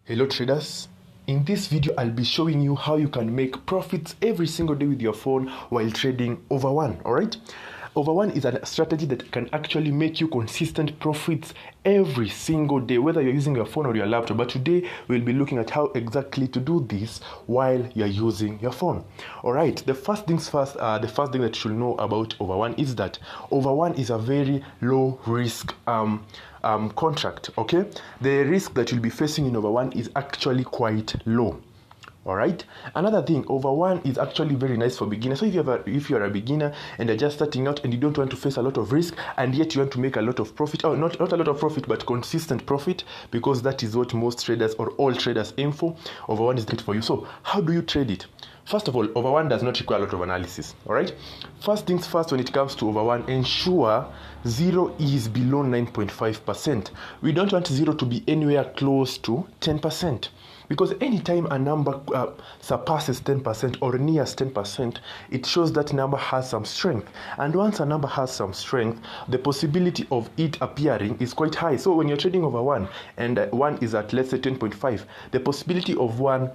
Hello traders, in this video I'll be showing you how you can make profits every single day with your phone while trading over one. Alright, over one is a strategy that can actually make you consistent profits every single day, whether you're using your phone or your laptop. But today we'll be looking at how exactly to do this while you're using your phone. Alright, the first thing that you should know about over one is that over one is a very low risk contract. Okay, the risk that you'll be facing in over one is actually quite low. All right, another thing, over one is actually very nice for beginners. So if you're a beginner and you're just starting out and you don't want to face a lot of risk and yet you want to make a lot of profit, or not a lot of profit but consistent profit, because that is what most traders or all traders aim for, over one is great for you. So how do you trade it? First of all, over one does not require a lot of analysis. All right, first things first, when it comes to over one, ensure zero is below 9.5%. We don't want zero to be anywhere close to 10%, because anytime a number surpasses 10% or nears 10%, it shows that number has some strength. And once a number has some strength, the possibility of it appearing is quite high. So when you're trading over one and one is at, let's say, 10.5, the possibility of one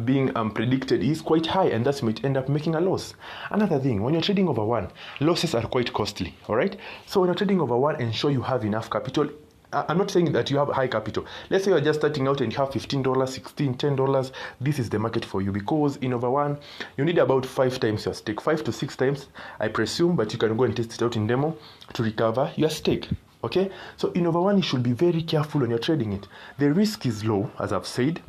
being predicted is quite high, and thus you might end up making a loss. Another thing, when you're trading over one, losses are quite costly. All right, so when you're trading over one, ensure you have enough capital. I'm not saying that you have high capital. Let's say you're just starting out and you have $15, $16, $10. This is the market for you, because in over one, you need about 5 times your stake, 5 to 6 times, I presume, but you can go and test it out in demo to recover your stake. Okay, so in over one, you should be very careful when you're trading it. The risk is low, as I've said,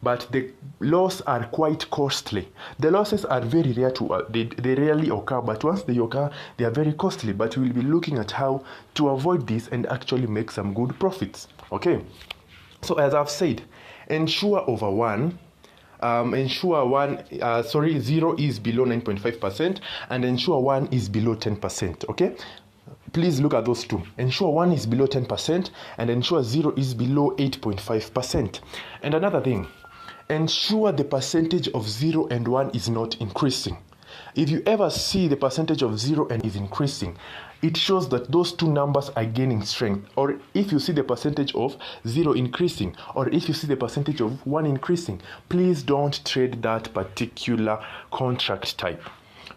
but the loss are quite costly. The losses are very rare to they rarely occur, but once they occur, they are very costly. But we will be looking at how to avoid this and actually make some good profits. Okay, so as I've said, ensure over one, zero is below 9.5% and ensure one is below 10%. Okay, please look at those two. Ensure one is below 10% and ensure zero is below 8.5%. And another thing, ensure the percentage of 0 and 1 is not increasing. If you ever see the percentage of 0 and is increasing, it shows that those two numbers are gaining strength. Or if you see the percentage of 0 increasing, or if you see the percentage of 1 increasing, please don't trade that particular contract type,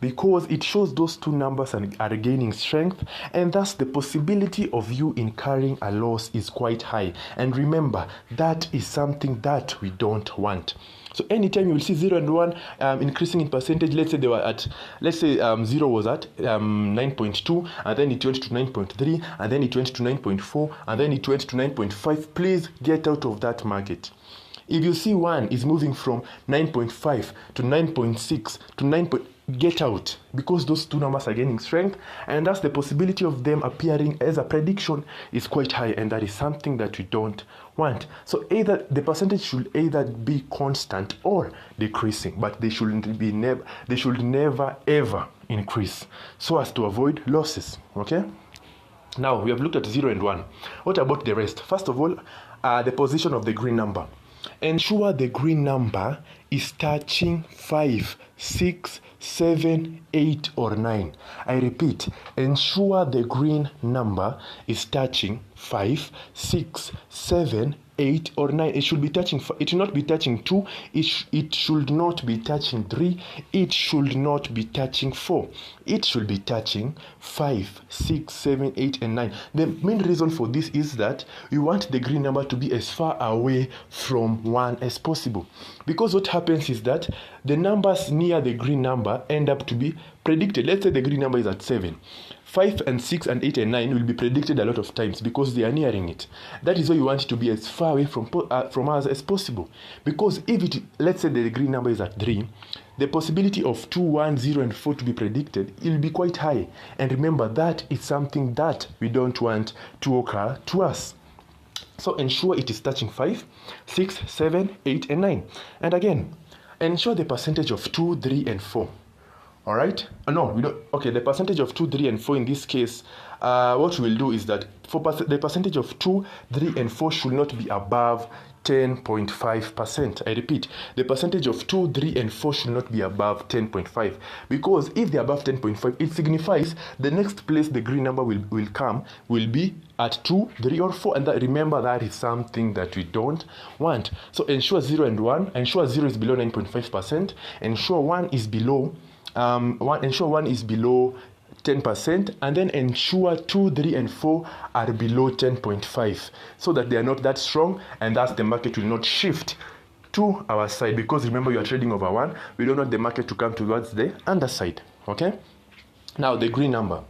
because it shows those two numbers are gaining strength, and thus the possibility of you incurring a loss is quite high. And remember, that is something that we don't want. So anytime you will see 0 and 1 increasing in percentage, let's say 0 was at 9.2, and then it went to 9.3, and then it went to 9.4, and then it went to 9.5, please get out of that market. If you see 1 is moving from 9.5 to 9.6 to 9. Get out, because those two numbers are gaining strength, and thus the possibility of them appearing as a prediction is quite high, and that is something that we don't want. So either the percentage should either be constant or decreasing, but they should never ever increase, so as to avoid losses. Okay, now we have looked at 0 and 1. What about the rest? First of all, the position of the green number. Ensure the green number is touching 5, 6, 7, 8, or 9. I repeat, ensure the green number is touching 5, 6, 7, 8, or 9. It should be touching. It should not be touching 2. It should not be touching 3. It should not be touching 4. It should be touching 5, 6, 7, 8, and 9. The main reason for this is that you want the green number to be as far away from 1 as possible, because what happens is that the numbers near the green number end up to be predicted. Let's say the green number is at 7. 5 and 6 and 8 and 9 will be predicted a lot of times because they are nearing it. That is why you want it to be as far away from us as possible. Because if let's say the green number is at 3, the possibility of 2, 1, 0, and 4 to be predicted will be quite high. And remember, that is something that we don't want to occur to us. So ensure it is touching 5, 6, 7, 8, and 9. And again, ensure the percentage of 2, 3, and 4. All right? No, we don't. Okay, the percentage of 2, 3, and 4 in this case, what we'll do is that for the percentage of 2, 3, and 4 should not be above 10.5%. I repeat, the percentage of 2, 3, and 4 should not be above 10.5, because if they're above 10.5, it signifies the next place the green number will come will be at 2, 3, or 4, and remember that is something that we don't want. So ensure 0 and 1. Ensure 0 is below 9.5%. Ensure 1 is below ensure 1 is below 10%, and then ensure 2, 3, and 4 are below 10.5, so that they are not that strong, and thus the market will not shift to our side, because remember, you are trading over 1. We don't want the market to come towards the underside. Okay, now the green number.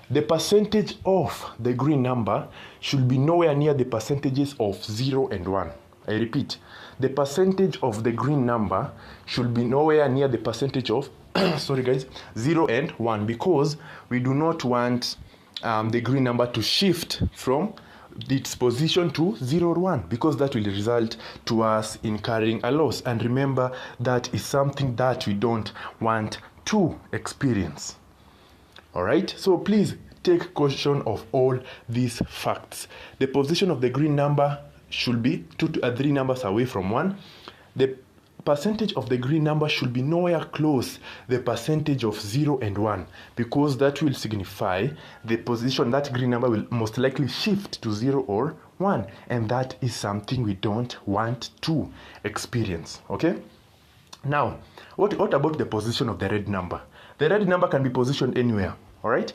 The percentage of the green number should be nowhere near the percentages of 0 and 1. I repeat, the percentage of the green number should be nowhere near the percentage of 0 and 1, because we do not want the green number to shift from its position to 0 or 1, because that will result to us incurring a loss. And remember, that is something that we don't want to experience. All right, so please take caution of all these facts. The position of the green number should be 2 to 3 numbers away from 1. The percentage of the green number should be nowhere close the percentage of 0 and 1, because that will signify the position that green number will most likely shift to 0 or 1, and that is something we don't want to experience. Okay, now what about the position of the red number? The red number can be positioned anywhere. All right.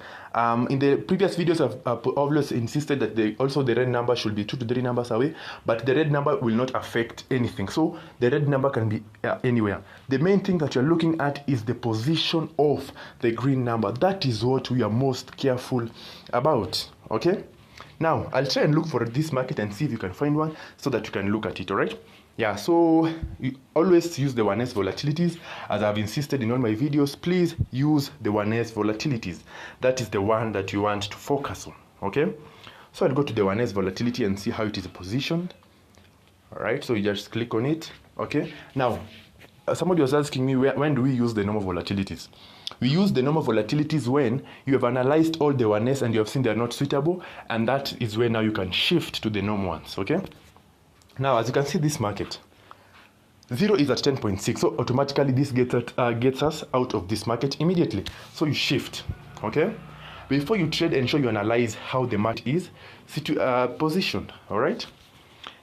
In the previous videos, I've always insisted that the red number should be 2 to 3 numbers away, but the red number will not affect anything. So the red number can be anywhere. The main thing that you're looking at is the position of the green number. That is what we are most careful about. Okay. Now I'll try and look for this market and see if you can find one, so that you can look at it. All right. Yeah, so you always use the 1S volatilities. As I've insisted in all my videos, please use the 1S volatilities. That is the one that you want to focus on. Okay, so I'll go to the 1S volatility and see how it is positioned. All right, so you just click on it. Okay, now somebody was asking me, when do we use the normal volatilities? We use the normal volatilities when you have analyzed all the 1S and you have seen they are not suitable, and that is where now you can shift to the normal ones. Okay. Now, as you can see, this market, 0 is at 10.6, so automatically this gets us out of this market immediately. So you shift, okay? Before you trade, ensure you analyze how the market is positioned, all right?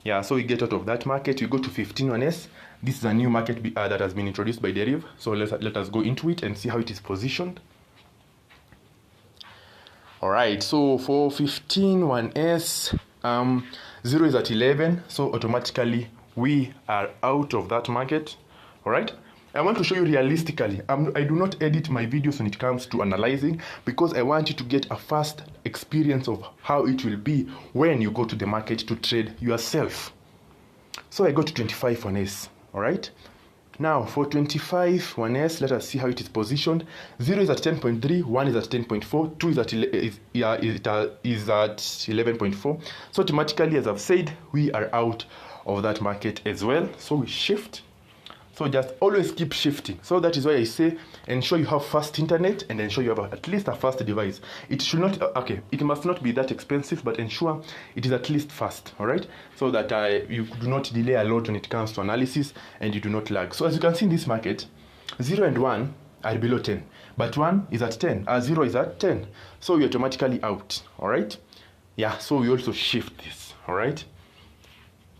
Yeah, so we get out of that market, we go to 15-1S. This is a new market that has been introduced by Deriv. So let us go into it and see how it is positioned. All right, so for 15-1S, 0 is at 11, so automatically we are out of that market. All right, I want to show you realistically. I do not edit my videos when it comes to analyzing, because I want you to get a fast experience of how it will be when you go to the market to trade yourself. So I go to 25-1S. All right, now for 25-1S, let us see how it is positioned. 0 is at 10.3, 1 is at 10.4, 2 is at 11.4. So automatically, as I've said, we are out of that market as well. So we shift. So just always keep shifting. So that is why I say ensure you have fast internet and ensure you have at least a fast device. It should not, it must not be that expensive, but ensure it is at least fast, all right? So that you do not delay a lot when it comes to analysis and you do not lag. So as you can see in this market, 0 and 1 are below 10, but 1 is at 10, 0 is at 10. So you're automatically out, all right? Yeah, so we also shift this, all right?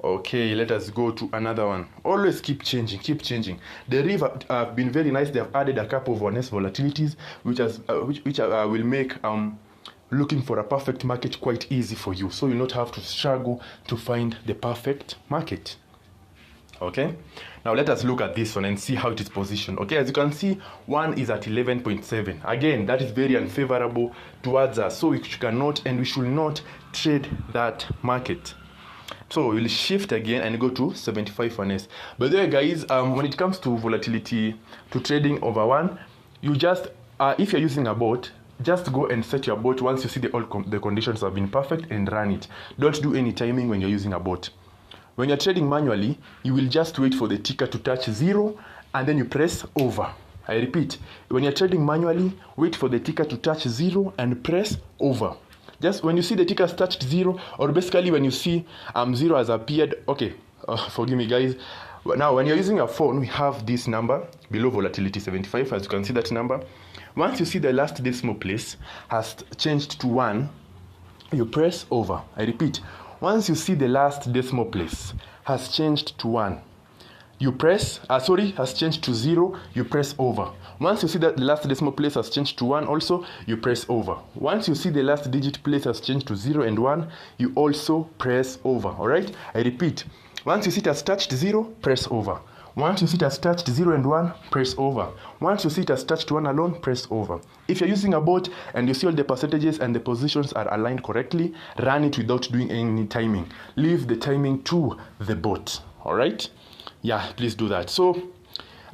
Okay, let us go to another one. Always keep changing, keep changing. Deriv have been very nice. They have added a couple of 1S volatilities, which will make looking for a perfect market quite easy for you. So you'll not have to struggle to find the perfect market. Okay, now let us look at this one and see how it is positioned. Okay, as you can see, 1 is at 11.7. Again, that is very unfavorable towards us. So we cannot and we should not trade that market. So we'll shift again and go to 75-1S. By the way, guys, when it comes to volatility, to trading over 1, you just, if you're using a bot, just go and set your bot once you see the conditions have been perfect and run it. Don't do any timing when you're using a bot. When you're trading manually, you will just wait for the ticker to touch 0 and then you press over. I repeat, when you're trading manually, wait for the ticker to touch 0 and press over. Just when you see the ticker touched 0, or basically when you see 0 has appeared, okay, forgive me guys. Now when you're using a phone, we have this number below volatility 75, as you can see that number. Once you see the last decimal place has changed to 1, you press over. I repeat, once you see the last decimal place has changed to 1, you press, has changed to 0, you press over. Once you see that the last decimal place has changed to 1 also, you press over. Once you see the last digit place has changed to 0 and 1, you also press over, alright? I repeat, once you see it has touched 0, press over. Once you see it has touched 0 and 1, press over. Once you see it has touched 1 alone, press over. If you're using a bot and you see all the percentages and the positions are aligned correctly, run it without doing any timing. Leave the timing to the bot, alright? Yeah, please do that. So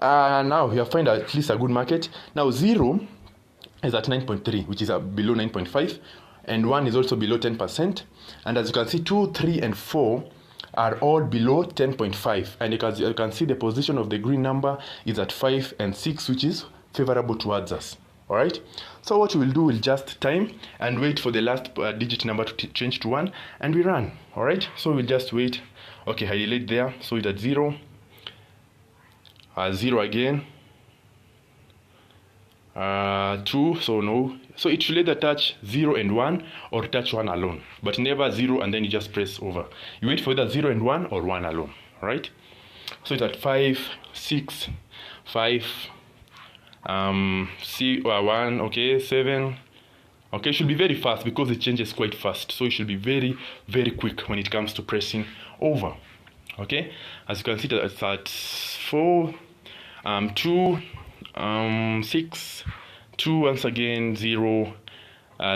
now you have found at least a good market. Now 0 is at 9.3, which is below 9.5, and 1 is also below 10%. And as you can see, 2, 3, and 4 are all below 10.5, and you can see the position of the green number is at 5 and 6, which is favorable towards us. All right, so what we will do, we'll just time and wait for the last digit number to change to 1, and we run. All right, so we'll just wait. Okay, I delayed there, so it's at 0, 0 again, 2, so no. So it should either touch 0 and 1 or touch 1 alone, but never 0 and then you just press over. You wait for either 0 and 1 or 1 alone, right? So it's at 5, 6, 5, 1, okay, 7. Okay, it should be very fast because it changes quite fast. So it should be very, very quick when it comes to pressing over. Okay, as you can see, it's at 4, 2, 6, 2, once again, 0,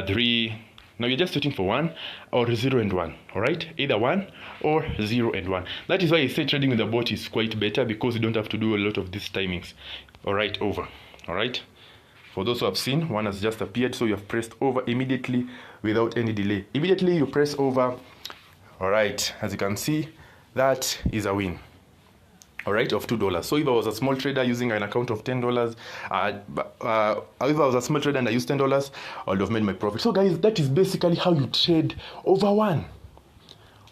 3. Now you're just waiting for 1 or 0 and 1, all right? Either 1 or 0 and 1. That is why I say trading with a bot is quite better, because you don't have to do a lot of these timings. All right, over, all right? For those who have seen, 1 has just appeared, so you have pressed over immediately without any delay. Immediately you press over, all right? As you can see, that is a win. All right, of $2. So if I was a small trader using an account of $10, if I was a small trader and I used $10, I would have made my profit. So guys, that is basically how you trade over 1.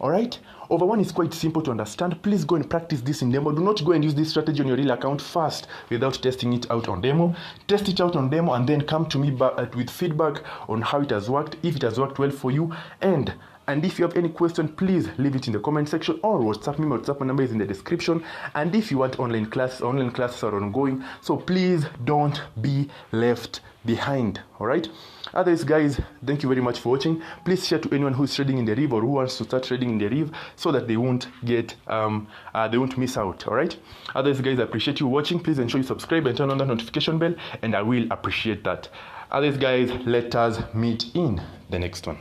All right, over 1 is quite simple to understand. Please go and practice this in demo. Do not go and use this strategy on your real account first without testing it out on demo. Test it out on demo and then come to me with feedback on how it has worked, if it has worked well for you. And if you have any question, please leave it in the comment section or WhatsApp me. My WhatsApp number is in the description. And if you want online classes are ongoing. So please don't be left behind. All right. Otherwise, guys, thank you very much for watching. Please share to anyone who's trading in Deriv or who wants to start trading in Deriv, so that they won't get they won't miss out. All right. Otherwise, guys, I appreciate you watching. Please ensure you subscribe and turn on the notification bell, and I will appreciate that. Otherwise, guys, let us meet in the next one.